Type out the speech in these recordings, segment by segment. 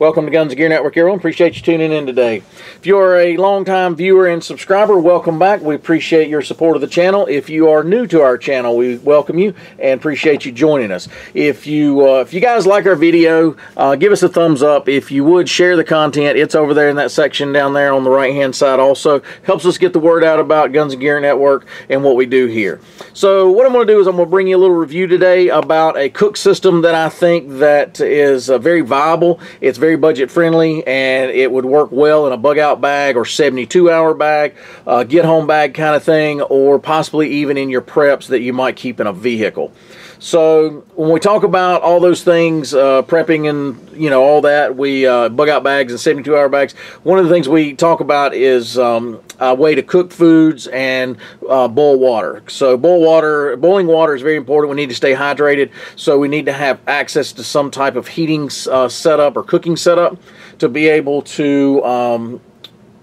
Welcome to Guns and Gear Network, everyone. Appreciate you tuning in today. If you're a longtime viewer and subscriber, welcome back. We appreciate your support of the channel. If you are new to our channel, we welcome you and appreciate you joining us. If you guys like our video, give us a thumbs up. If you would, share the content. It's over there in that section down there on the right-hand side also. Helps us get the word out about Guns and Gear Network and what we do here. So what I'm going to do is I'm going to bring you a little review today about a cook system that I think that is very viable. It's very budget friendly and it would work well in a bug out bag or 72-hour bag, get home bag kind of thing, or possibly even in your preps that you might keep in a vehicle. So when we talk about all those things, prepping and all that, we bug out bags and 72-hour bags, one of the things we talk about is a way to cook foods and boil water. So boiling water is very important. We need to stay hydrated, so we need to have access to some type of heating setup or cooking setup to be able to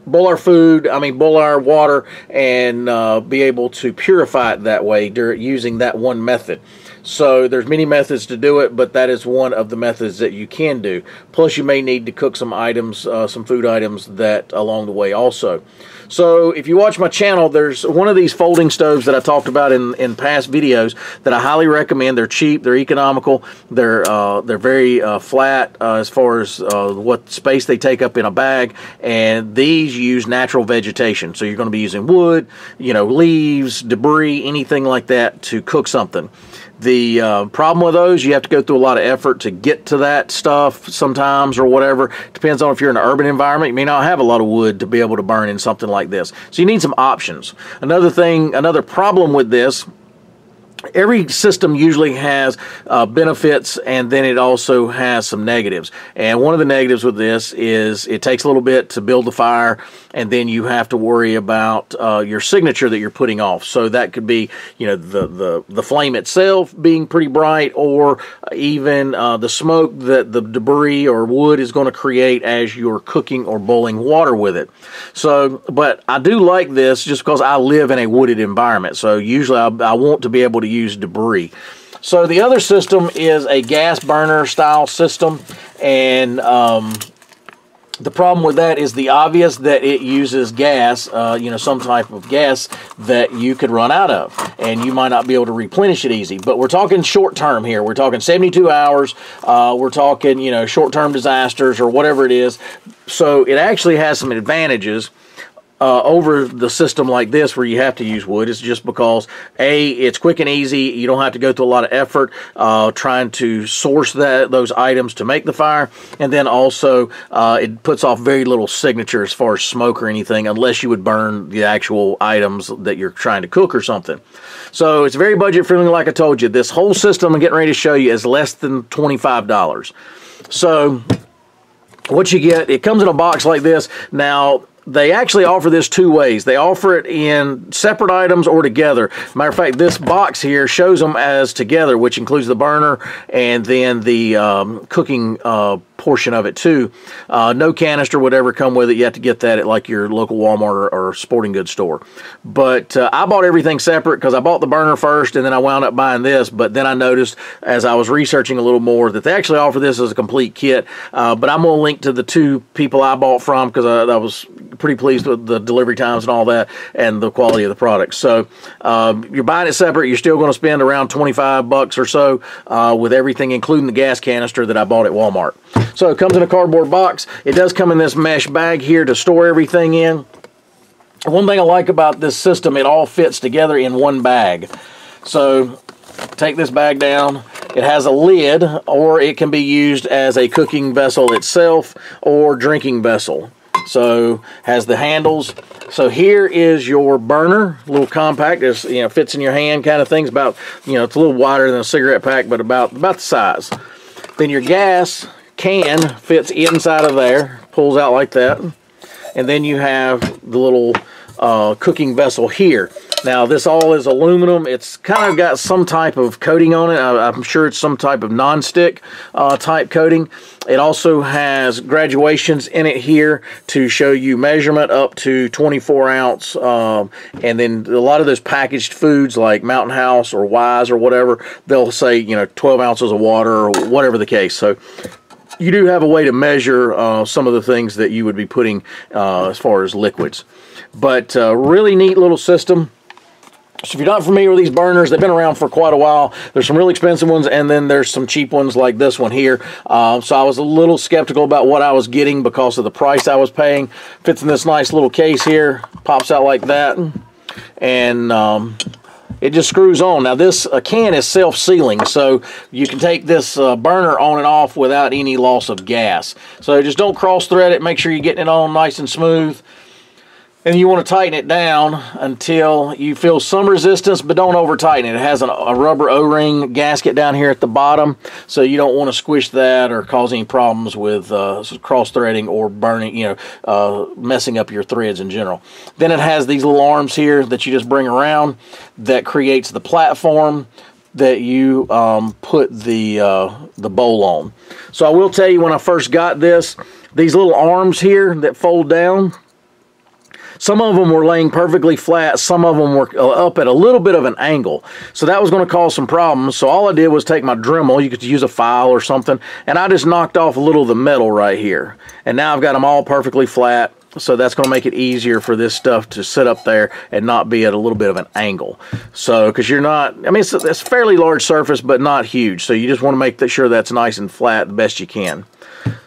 boil our water and be able to purify it that way using that one method. So there's many methods to do it, but that is one of the methods that you can do. Plus you may need to cook some items, some food items that along the way also. So if you watch my channel, there's one of these folding stoves that I talked about in past videos that I highly recommend. They're cheap, they're economical, they're very flat as far as what space they take up in a bag, and these use natural vegetation. So you're going to be using wood, leaves, debris, anything like that to cook something. The problem with those, you have to go through a lot of effort to get to that stuff sometimes or whatever. Depends on if you're in an urban environment. You may not have a lot of wood to be able to burn in something like this. So you need some options. Another problem with this, every system usually has benefits, and then it also has some negatives. And one of the negatives with this is it takes a little bit to build the fire, and then you have to worry about your signature that you're putting off. So that could be, the flame itself being pretty bright, or even the smoke that the debris or wood is going to create as you're cooking or boiling water with it. So, but I do like this just because I live in a wooded environment. So usually I want to be able to use debris. So the other system is a gas burner style system, and the problem with that is the obvious, that it uses gas, some type of gas that you could run out of, and you might not be able to replenish it easy. But we're talking short term here. We're talking 72 hours. We're talking, short term disasters or whatever it is. So it actually has some advantages over the system like this where you have to use wood. It's just because it's quick and easy. You don't have to go through a lot of effort trying to source those items to make the fire, and then also it puts off very little signature as far as smoke or anything, unless you would burn the actual items that you're trying to cook or something. So it's very budget friendly. Like I told you, this whole system I'm getting ready to show you is less than $25. So what you get, it comes in a box like this. Now they actually offer this two ways. They offer it in separate items or together. Matter of fact, this box here shows them as together, which includes the burner and then the cooking portion of it too. No canister would ever come with it. You have to get that at like your local Walmart or sporting goods store. But I bought everything separate because I bought the burner first and then I wound up buying this. But then I noticed as I was researching a little more that they actually offer this as a complete kit. But I'm going to link to the two people I bought from because I was pretty pleased with the delivery times and all that and the quality of the product. So you're buying it separate. You're still going to spend around 25 bucks or so with everything, including the gas canister that I bought at Walmart. So it comes in a cardboard box. It does come in this mesh bag here to store everything in. One thing I like about this system, it all fits together in one bag. So take this bag down. It has a lid, or it can be used as a cooking vessel itself or drinking vessel. So has the handles. So here is your burner, a little compact. It's, fits in your hand kind of thing. It's about, it's a little wider than a cigarette pack, but about the size. Then your gas can fits inside of there, pulls out like that, and then you have the little cooking vessel here. Now this all is aluminum. It's kind of got some type of coating on it. I'm sure it's some type of non-stick type coating. It also has graduations in it here to show you measurement up to 24 ounce. And then a lot of those packaged foods like Mountain House or Wise or whatever, they'll say 12 ounces of water or whatever the case. So you do have a way to measure some of the things that you would be putting as far as liquids. But really neat little system. So if you're not familiar with these burners, they've been around for quite a while. There's some really expensive ones, and then there's some cheap ones like this one here. So I was a little skeptical about what I was getting because of the price I was paying. Fits in this nice little case here, pops out like that, and it just screws on. Now this can is self-sealing, so you can take this burner on and off without any loss of gas. So just don't cross-thread it. Make sure you're getting it on nice and smooth. And you want to tighten it down until you feel some resistance, but don't over tighten it. It has a rubber O-ring gasket down here at the bottom, so you don't want to squish that or cause any problems with cross-threading or burning, messing up your threads in general. Then it has these little arms here that you just bring around that creates the platform that you put the bowl on. So I will tell you, when I first got this, these little arms here that fold down, some of them were laying perfectly flat. Some of them were up at a little bit of an angle. So that was going to cause some problems. So all I did was take my Dremel. You could use a file or something. And I just knocked off a little of the metal right here. And now I've got them all perfectly flat. So that's going to make it easier for this stuff to sit up there and not be at a little bit of an angle. So, because you're not, I mean, it's a fairly large surface, but not huge. So you just want to make sure that's nice and flat the best you can.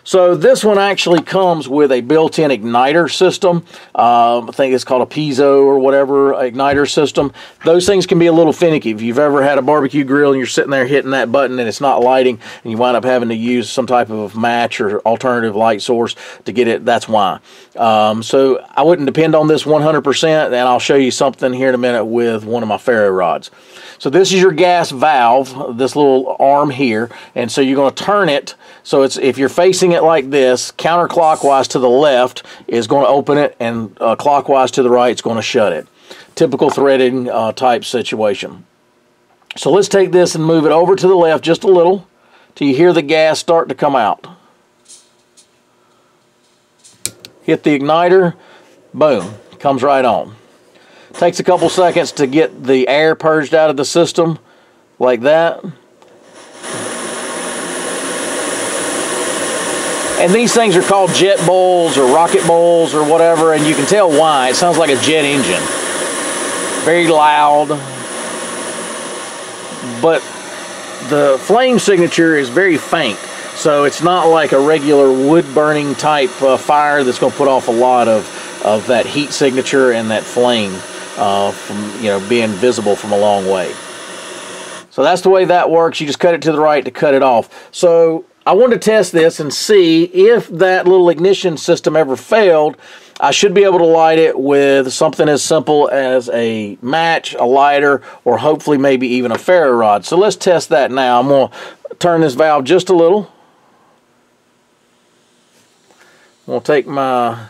So this one actually comes with a built-in igniter system. I think it's called a piezo or whatever igniter system. Those things can be a little finicky. If you've ever had a barbecue grill and you're sitting there hitting that button and it's not lighting and you wind up having to use some type of match or alternative light source to get it, that's why. So I wouldn't depend on this 100%, and I'll show you something here in a minute with one of my ferro rods. So this is your gas valve, this little arm here, and so you're going to turn it. So it's, if you're facing it like this, counterclockwise to the left is going to open it, and clockwise to the right is going to shut it. Typical threading type situation. So let's take this and move it over to the left just a little till you hear the gas start to come out. Hit the igniter, boom, comes right on. Takes a couple seconds to get the air purged out of the system, like that. And these things are called jet bowls or rocket bowls or whatever, and you can tell why. It sounds like a jet engine. Very loud. But the flame signature is very faint. So it's not like a regular wood burning type fire that's going to put off a lot of that heat signature and that flame from being visible from a long way. So that's the way that works. You just cut it to the right to cut it off. So I wanted to test this and see if that little ignition system ever failed. I should be able to light it with something as simple as a match, a lighter, or hopefully maybe even a ferro rod. So let's test that now. I'm going to turn this valve just a little. I'm going to take my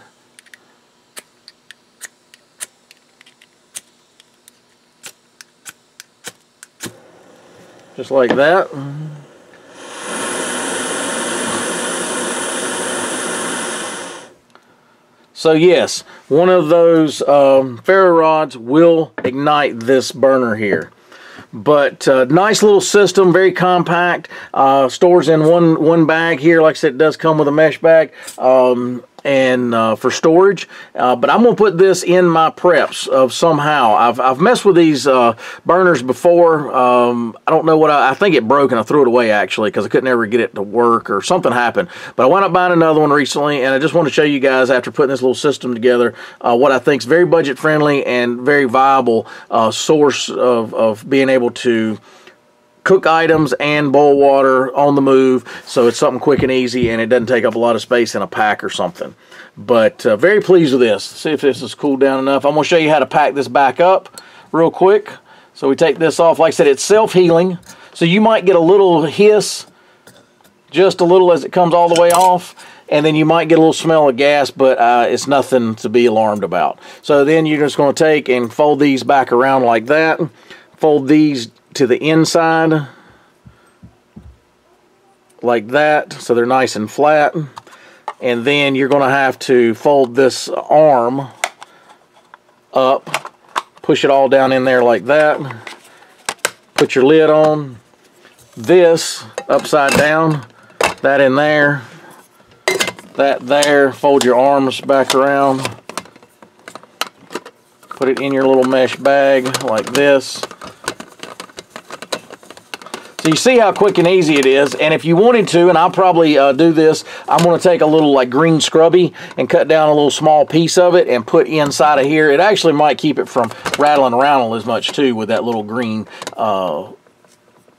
just like that. So yes, one of those ferro rods will ignite this burner here. But nice little system, very compact. Stores in one bag here. Like I said, it does come with a mesh bag and for storage. But I'm going to put this in my preps of somehow. I've messed with these burners before. I don't know what I think it broke and I threw it away actually because I couldn't ever get it to work or something happened. But I wound up buying another one recently, and I just want to show you guys after putting this little system together what I think is very budget friendly and very viable source of being able to cook items and boil water on the move. So it's something quick and easy, and it doesn't take up a lot of space in a pack or something. But very pleased with this. See if this is cooled down enough. I'm going to show you how to pack this back up real quick. So we take this off. Like I said, it's self-healing. So you might get a little hiss, just a little as it comes all the way off. And then you might get a little smell of gas, but it's nothing to be alarmed about. So then you're just going to take and fold these back around like that. Fold these to the inside like that, so they're nice and flat. And then you're going to have to fold this arm up, push it all down in there like that, put your lid on, this upside down that in there, that there. Fold your arms back around. Put it in your little mesh bag like this. So you see how quick and easy it is. And if you wanted to, and I'll probably do this, I'm going to take a little like green scrubby and cut down a little small piece of it and put inside of here. It actually might keep it from rattling around as much too with that little green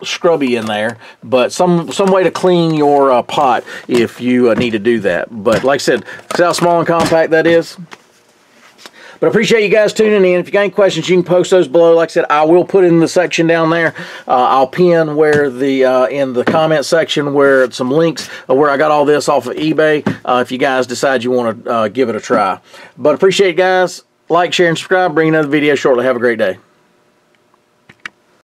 scrubby in there. But some way to clean your pot if you need to do that. But like I said, see how small and compact that is? But I appreciate you guys tuning in. If you got any questions, you can post those below. Like I said, I will put in the section down there. I'll pin where in the comment section where some links where I got all this off of eBay. If you guys decide you want to give it a try. But appreciate you guys. Like, share, and subscribe. Bring another video shortly. Have a great day.